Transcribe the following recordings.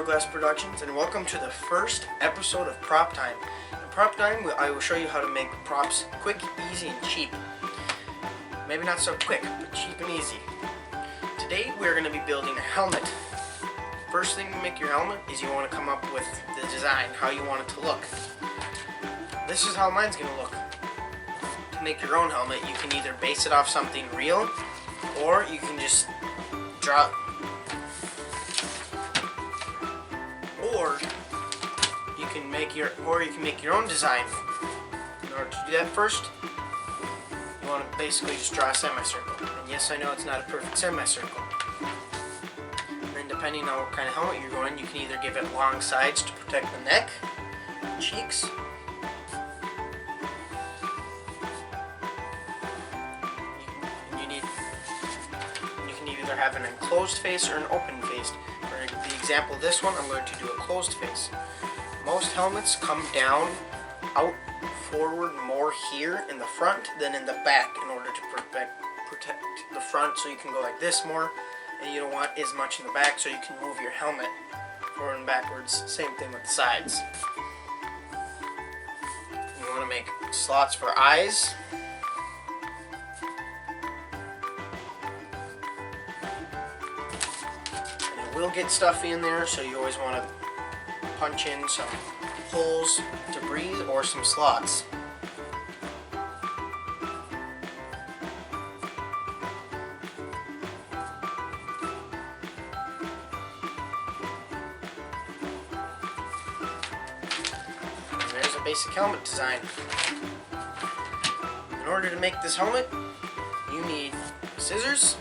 Hourglass Productions, and welcome to the first episode of Prop Time. In Prop Time, I will show you how to make props quick, easy, and cheap. Maybe not so quick, but cheap and easy. Today, we're going to be building a helmet. First thing to make your helmet is you want to come up with the design, how you want it to look. This is how mine's going to look. To make your own helmet, you can either base it off something real, or you can just draw it. Or you can make your own design. In order to do that, first you want to basically just draw a semicircle. And yes, I know it's not a perfect semicircle. And then depending on what kind of helmet you're going, you can either give it long sides to protect the neck, cheeks. You can either have an enclosed face or an open face. For the example of this one, I'm going to do a closed face. Most helmets come down, out, forward more here in the front than in the back in order to protect the front, so you can go like this more, and you don't want as much in the back, so you can move your helmet forward and backwards. Same thing with the sides. You want to make slots for eyes. Will get stuffy in there, so you always want to punch in some holes to breathe or some slots. And there's a basic helmet design. In order to make this helmet, you need scissors,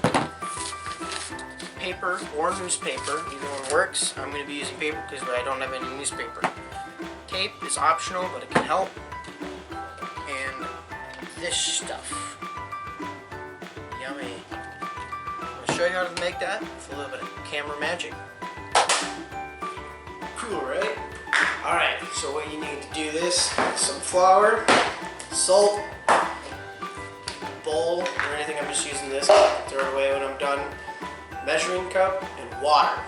paper or newspaper, either one works. I'm going to be using paper because I don't have any newspaper. Tape is optional, but it can help. And this stuff. Yummy. I'll show you how to make that with a little bit of camera magic. Cool, right? Alright, so what you need to do this, some flour, salt, bowl, or anything. I'm just using this. Throw it away when I'm done. Measuring cup and water.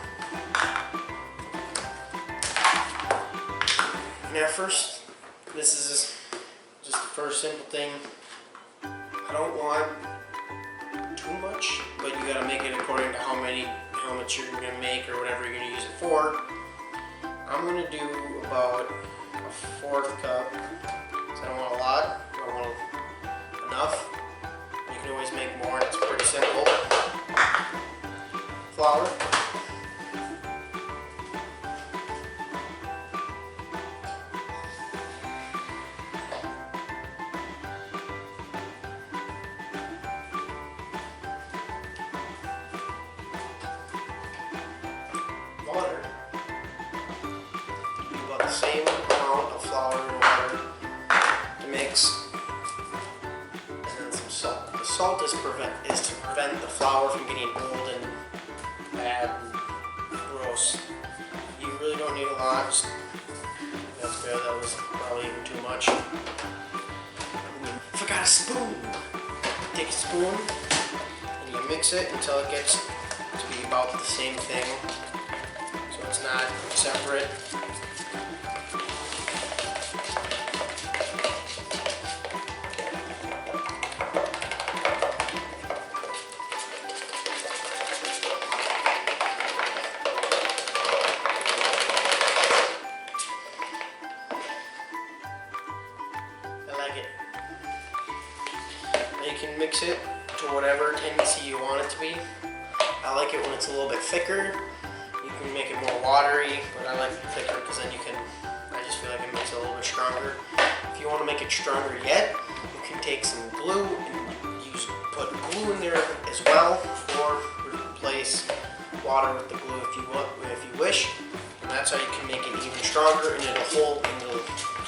Now first, this is just the first simple thing. I don't want too much, but you gotta make it according to how many helmets you're gonna make or whatever you're gonna use it for. I'm gonna do about a fourth cup, so I don't want a lot, I don't want enough. You can always make more, it's pretty simple. Flour, water, do about the same amount of flour and water to mix, and then some salt. The salt is to prevent the flour from getting old and bad and gross. You really don't need a lot. That's good. That was probably even too much. Forgot a spoon. Take a spoon and you mix it until it gets to be about the same thing, so it's not separate. You can mix it to whatever tendency you want it to be. I like it when it's a little bit thicker. You can make it more watery, but I like it thicker because then I just feel like it makes it a little bit stronger. If you want to make it stronger yet, you can take some glue and put glue in there as well, or replace water with the glue if you wish. And that's how you can make it even stronger, and it'll hold and it'll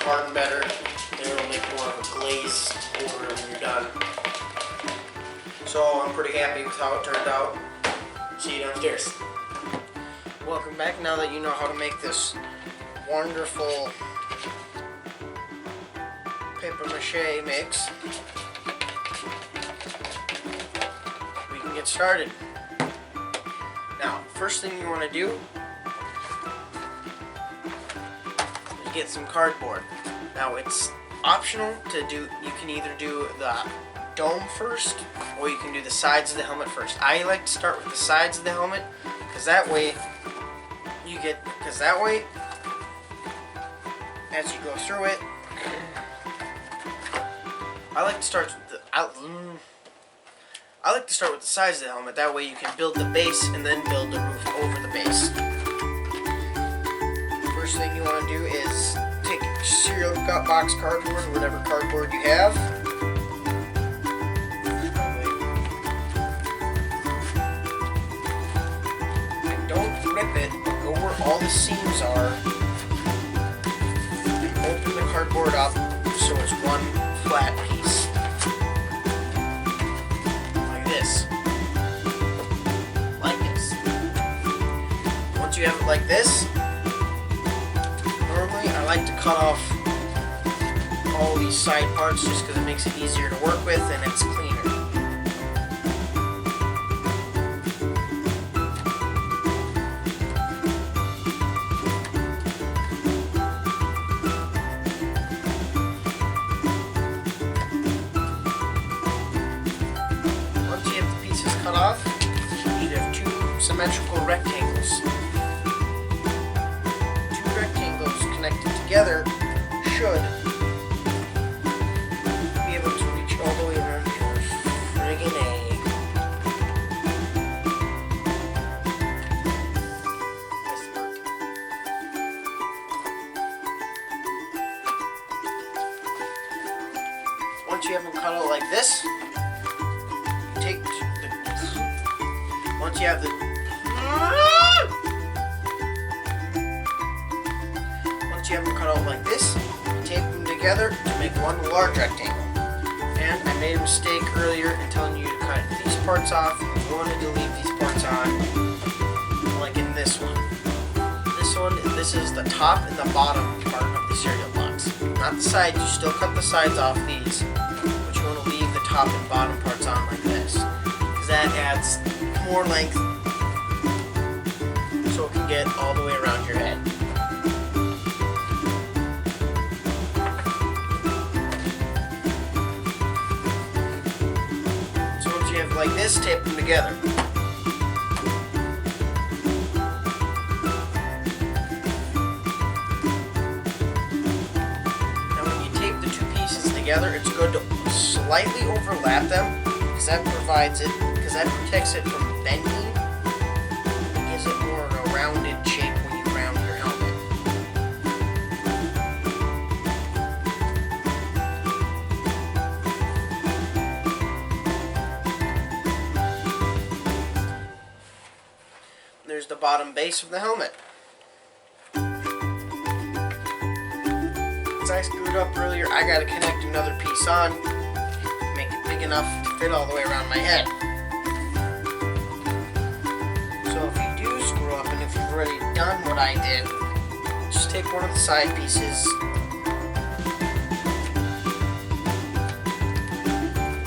harden better, and it'll make more of a glaze over when you're done. So I'm pretty happy with how it turned out. See you downstairs. Welcome back. Now that you know how to make this wonderful paper mache mix, we can get started. Now, first thing you want to do get some cardboard. Now it's optional to do, you can either do the dome first or you can do the sides of the helmet first. I like to start with the sides of the helmet because that way as you go through it, I like to start with the sides of the helmet. That way you can build the base and then build the roof over the base. First thing you want to do is take cereal box cardboard, whatever cardboard you have. And don't rip it, but go where all the seams are. And open the cardboard up so it's one flat piece. Like this. Like this. Once you have it like this, normally I like to cut off all these side parts just because it makes it easier to work with and it's cleaner. Once you have the pieces cut off, you should have two symmetrical rectangles. Connected together should be able to reach all the way around your friggin' egg. Once you have them cut out like this, once you have the them cut out like this, tape them together to make one large rectangle. And I made a mistake earlier in telling you to cut these parts off. You wanted to leave these parts on, like in this one. This is the top and the bottom part of the cereal box. Not the sides, you still cut the sides off these, but you want to leave the top and bottom parts on like this, because that adds more length so it can get all the way around your head. Like this, tape them together. Now when you tape the two pieces together, it's good to slightly overlap them because that protects it from bending. It gives it more of a rounded shape when you round your helmet. There's the bottom base of the helmet. As I screwed up earlier, I gotta connect another piece on, make it big enough to fit all the way around my head. So if you do screw up and if you've already done what I did, just take one of the side pieces,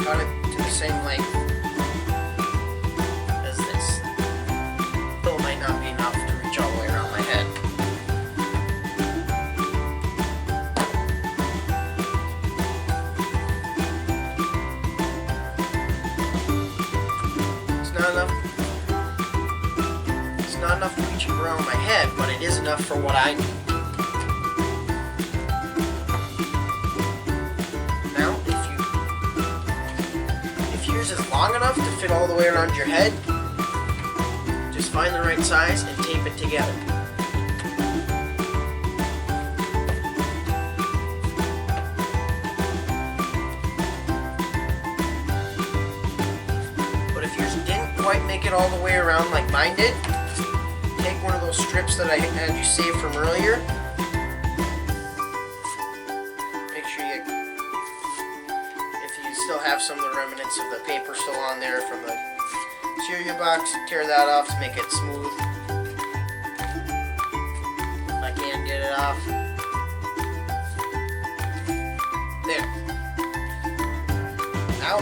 cut it to the same length as this. Though it might not be enough to reach all the way around my head. It's not enough to reach around my head, but it is enough for what I need. Now, if yours is long enough to fit all the way around your head, just find the right size and tape it together. But if yours didn't quite make it all the way around like mine did, take one of those strips that I had you save from earlier. Make sure if you still have some of the remnants of the paper still on there from the cereal box, tear that off to make it smooth. I can't get it off. There. Now,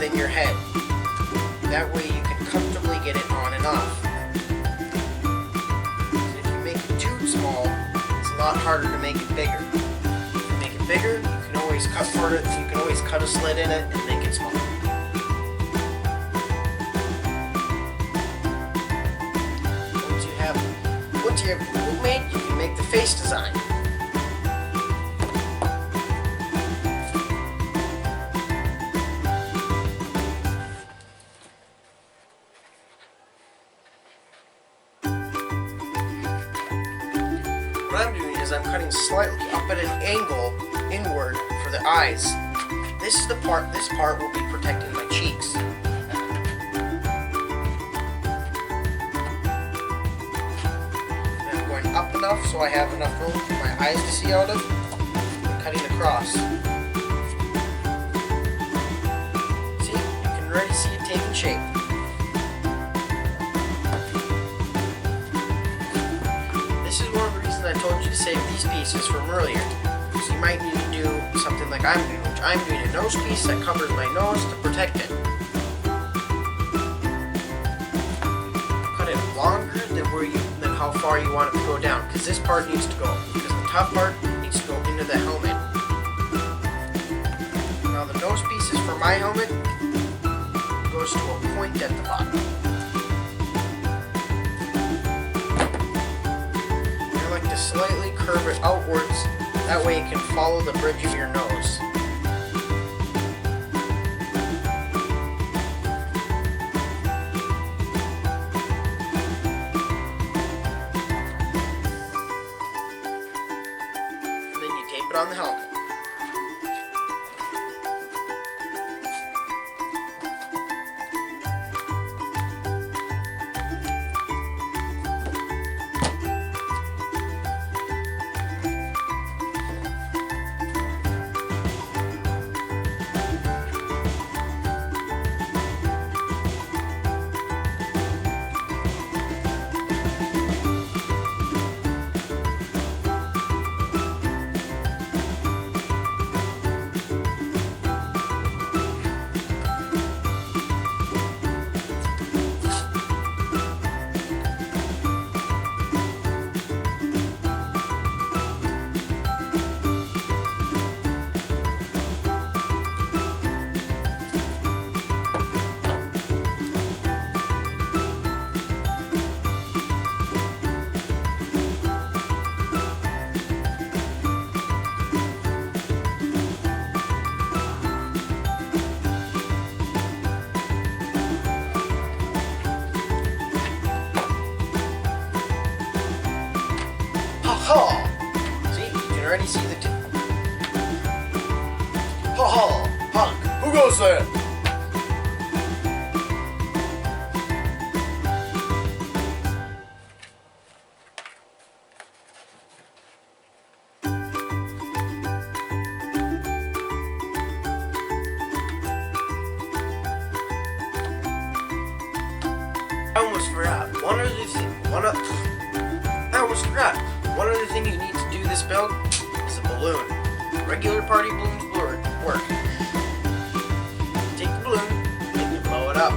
than your head. That way you can comfortably get it on and off. If you make it too small, it's a lot harder to make it bigger. If you make it bigger, you can always cut for it. You can always cut a slit in it and make it smaller. Once you have the glue made, you can make the face design. What I'm doing is I'm cutting slightly up at an angle inward for the eyes. This part will be protecting my cheeks. Up enough so I have enough room for my eyes to see out of, and cutting across. See, you can already see it taking shape. This is one of the reasons I told you to save these pieces from earlier. So you might need to do something like I'm doing, which I'm doing a nose piece that covers my nose to protect it. Cut it longer than how far you want it to go down, because this part needs to go, because the top part needs to go into the helmet. Now the nose pieces for my helmet goes to a point at the bottom. I like to slightly curve it outwards, that way it can follow the bridge of your nose. On the helmet. Ha! See, you can already see the tip. Ha ha! Punk! Who goes there? I almost forgot. One other thing you need to do this build is a balloon. Regular party balloons work. Take the balloon and you blow it up.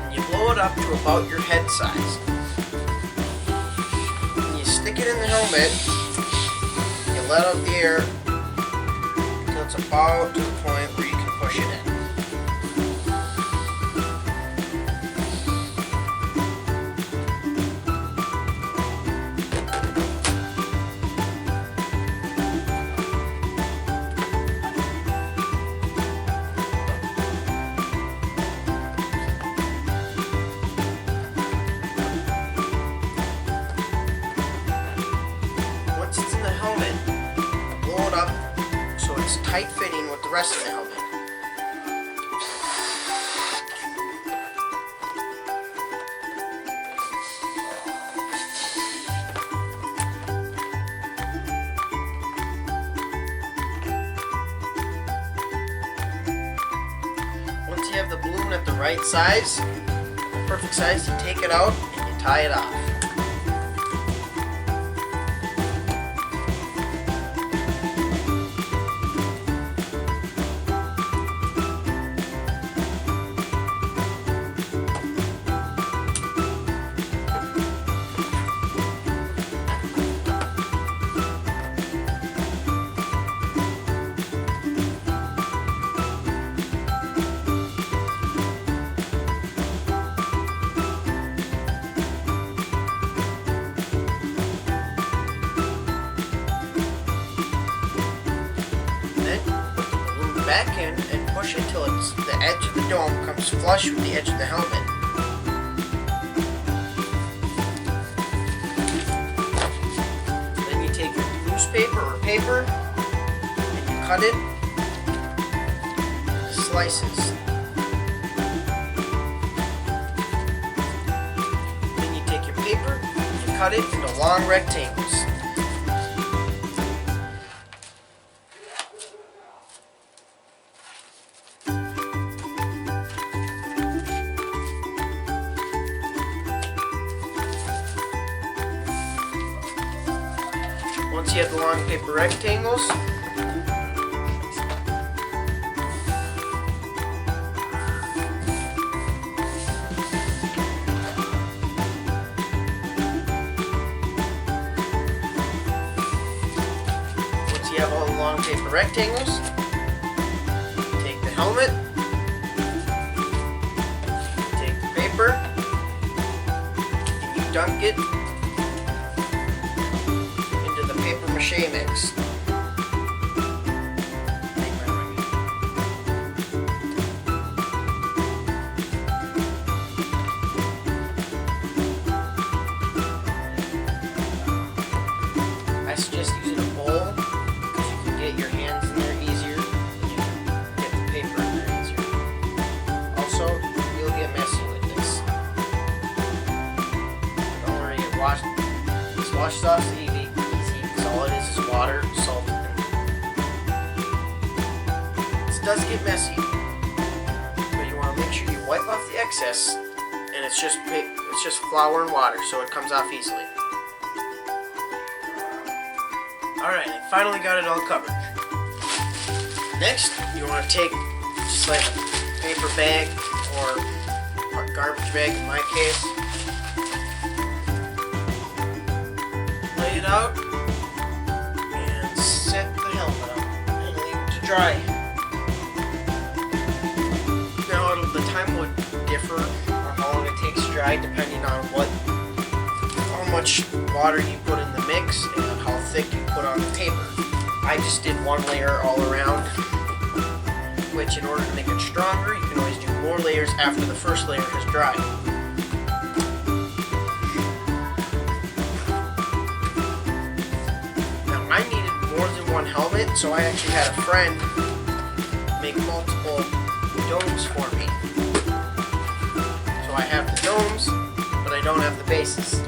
And you blow it up to about your head size. Stick it in the helmet, you let out the air until it's about to the point where you can push it in. Tight fitting with the rest of the helmet. Once you have the balloon at right size, the perfect size, you take it out and you tie it off. Back in and push it till the edge of the dome comes flush with the edge of the helmet. Then you take your newspaper or paper and you cut it into slices. Then you take your paper and you cut it into long rectangles. Once you have the long paper rectangles, take the helmet, take the paper, and you dunk it into the paper mache mix. I suggest using a bowl because you can get your hands in there easier and you can get the paper in there easier. Also, you'll get messy with this. Don't worry, this washes off easy because all it is water, salt, and this does get messy, but you want to make sure you wipe off the excess, and it's just flour and water, so it comes off easily. Alright, I finally got it all covered. Next, you want to take just like a paper bag or a garbage bag in my case. Lay it out and set the helmet up and leave it to dry. Now the time would differ on how long it takes to dry depending on how much water you put in the mix and how thick you put on the paper. I just did one layer all around, which in order to make it stronger, you can always do more layers after the first layer has dried. Now I needed more than one helmet, so I actually had a friend make multiple domes for me. So I have the domes, but I don't have the bases.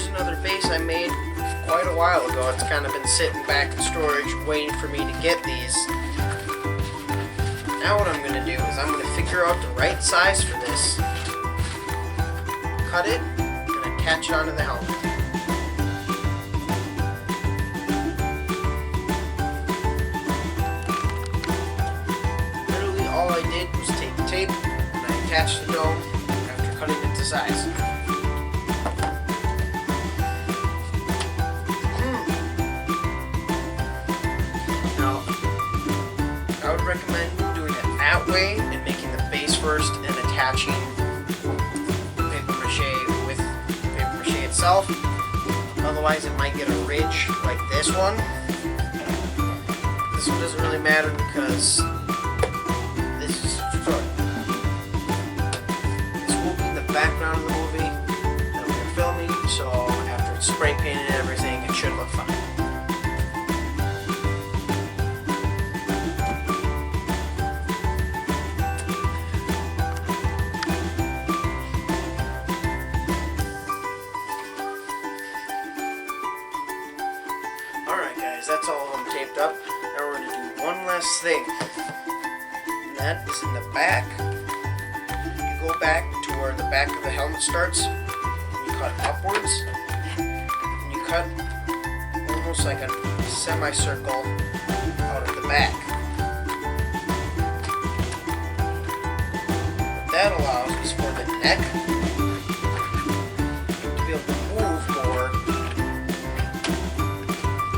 Another base I made quite a while ago. It's kind of been sitting back in storage waiting for me to get these. Now what I'm going to do is I'm going to figure out the right size for this, cut it, and attach it onto the helmet. Literally all I did was take tape and I attached the dome after cutting it to size. I would recommend doing it that way and making the base first and attaching paper mache with paper mache itself. Otherwise it might get a ridge like this one. This one doesn't really matter because this is spray painted everything, it should look fine. Alright guys, that's all of them taped up. Now we're going to do one last thing. And that is in the back. You go back to where the back of the helmet starts. You cut upwards. And you cut almost like a semicircle out of the back. What that allows is for the neck to be able to move more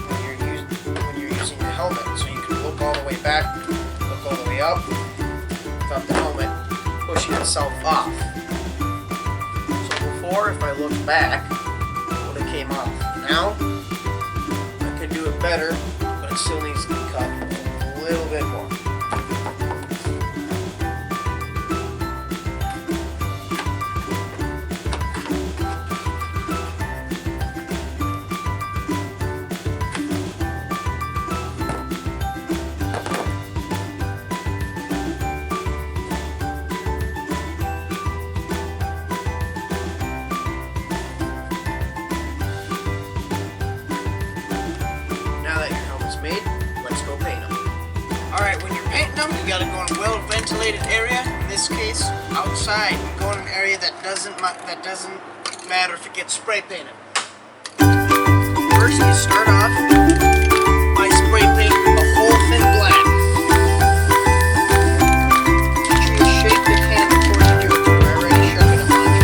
when you're using the helmet. So you can look all the way back, look all the way up, without the helmet pushing itself off. So before, if I look back, it would have came off. Now, I can do it better, but it still needs to be cut a little bit more. Made, let's go paint them. Alright, when you're painting them, you gotta go in a well-ventilated area. In this case, outside. You go in an area that doesn't matter if it gets spray painted. First, you start off by spray painting the whole thing black. Make sure you shake the can before you do it. I already shook it a bunch.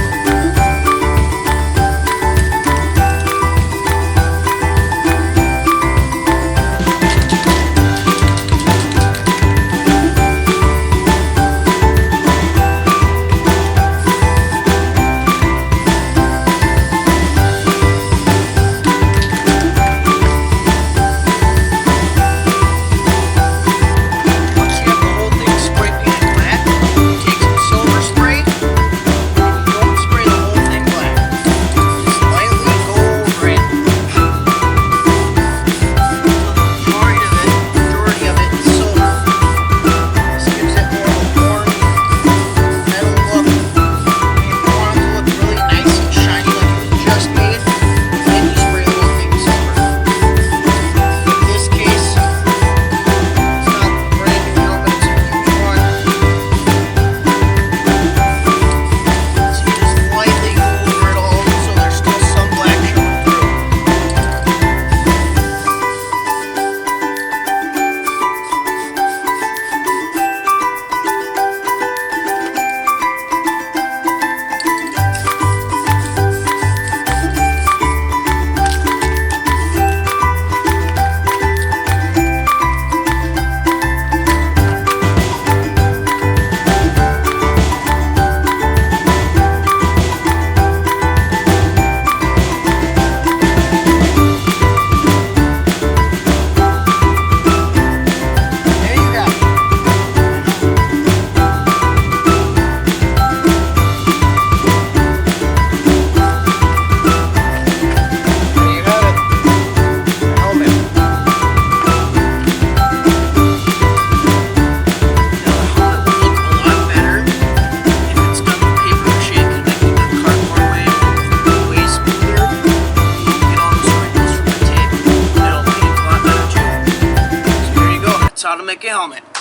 How to make a helmet.